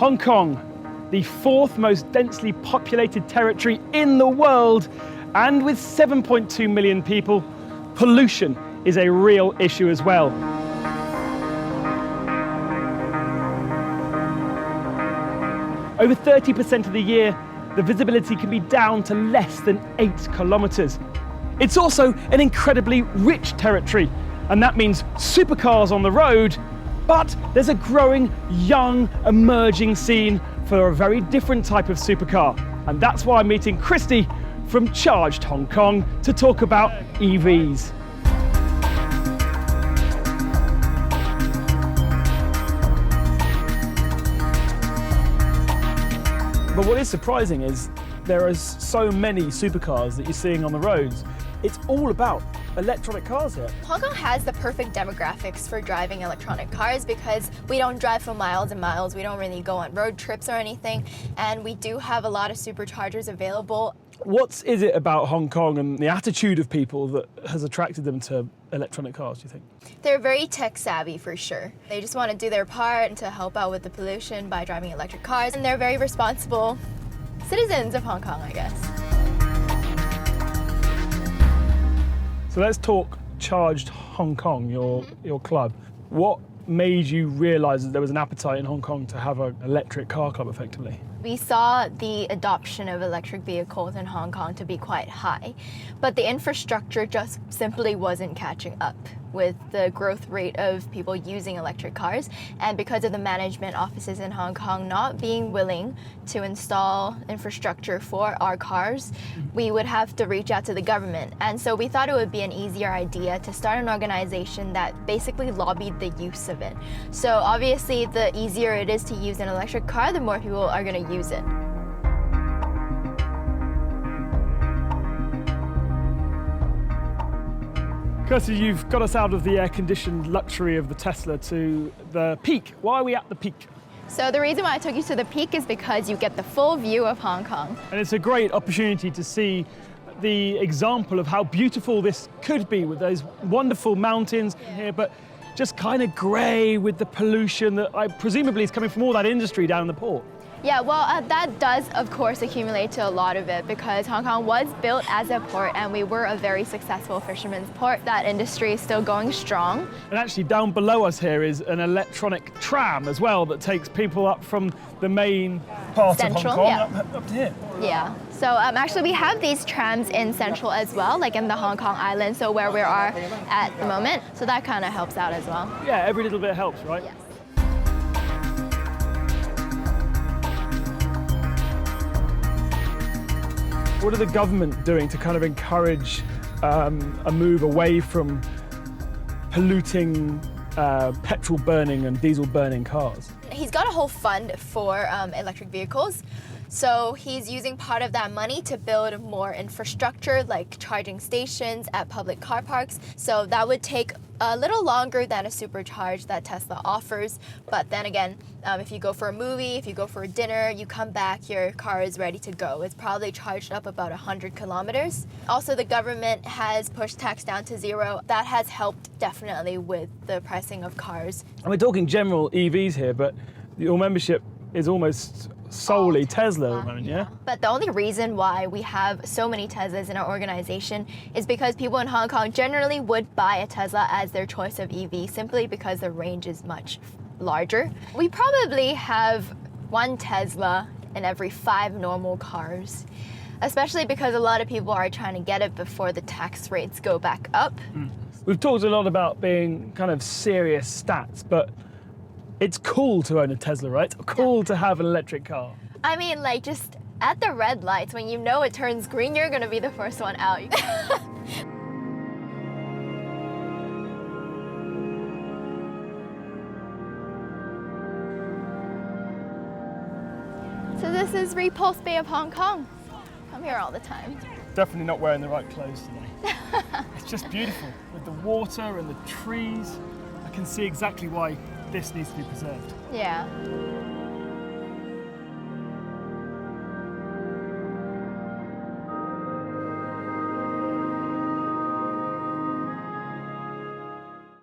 Hong Kong, the fourth most densely populated territory in the world, and with 7.2 million people, pollution is a real issue as well. Over 30% of the year, the visibility can be down to less than 8 kilometres. It's also an incredibly rich territory, and that means supercars on the road, but there's a growing, young, emerging scene for a very different type of supercar. And that's why I'm meeting Kristy from Charged Hong Kong to talk about EVs. But what is surprising is there are so many supercars that you're seeing on the roads. It's all about electronic cars here. Hong Kong has the perfect demographics for driving electronic cars because we don't drive for miles and miles, we don't really go on road trips or anything, and we do have a lot of superchargers available. What is it about Hong Kong and the attitude of people that has attracted them to electronic cars, do you think? They're very tech savvy for sure. They just want to do their part to help out with the pollution by driving electric cars, and they're very responsible citizens of Hong Kong, I guess. So let's talk Charged Hong Kong, your club. What made you realise that there was an appetite in Hong Kong to have an electric car club effectively? We saw the adoption of electric vehicles in Hong Kong to be quite high, but the infrastructure just simply wasn't catching up with the growth rate of people using electric cars. And because of the management offices in Hong Kong not being willing to install infrastructure for our cars, we would have to reach out to the government. And so we thought it would be an easier idea to start an organization that basically lobbied the use of it. So obviously, the easier it is to use an electric car, the more people are going to use it. Kristy, you've got us out of the air-conditioned luxury of the Tesla to the Peak. Why are we at the Peak? So the reason why I took you to the Peak is because you get the full view of Hong Kong. And it's a great opportunity to see the example of how beautiful this could be with those wonderful mountains here, but just kind of grey with the pollution that presumably is coming from all that industry down in the port. Yeah, well, that does, of course, accumulate to a lot of it because Hong Kong was built as a port and we were a very successful fisherman's port. That industry is still going strong. And actually down below us here is an electronic tram as well that takes people up from the main part Central, of Hong Kong yeah. up to here. Yeah, so actually we have these trams in Central as well, like in the Hong Kong Island, so where we are at the moment. So that kind of helps out as well. Yeah, every little bit helps, right? Yes. What are the government doing to kind of encourage a move away from polluting petrol burning and diesel burning cars? He's got a whole fund for electric vehicles. So he's using part of that money to build more infrastructure like charging stations at public car parks. So that would take a little longer than a supercharge that Tesla offers. But then again, if you go for a movie, if you go for a dinner, you come back, your car is ready to go. It's probably charged up about 100 kilometers. Also, the government has pushed tax down to 0. That has helped definitely with the pricing of cars. And we're talking general EVs here, but your membership is almost solely Tesla at the moment, yeah? But the only reason why we have so many Teslas in our organization is because people in Hong Kong generally would buy a Tesla as their choice of EV simply because the range is much larger. We probably have 1 Tesla in every 5 normal cars, especially because a lot of people are trying to get it before the tax rates go back up. We've talked a lot about being kind of serious stats, but it's cool to own a Tesla, right? Cool to have an electric car. I mean, like, just at the red lights, when you know it turns green, you're gonna be the first one out. So this is Repulse Bay of Hong Kong. Come here all the time. Definitely not wearing the right clothes today. It's just beautiful with the water and the trees. I can see exactly why this needs to be preserved. Yeah.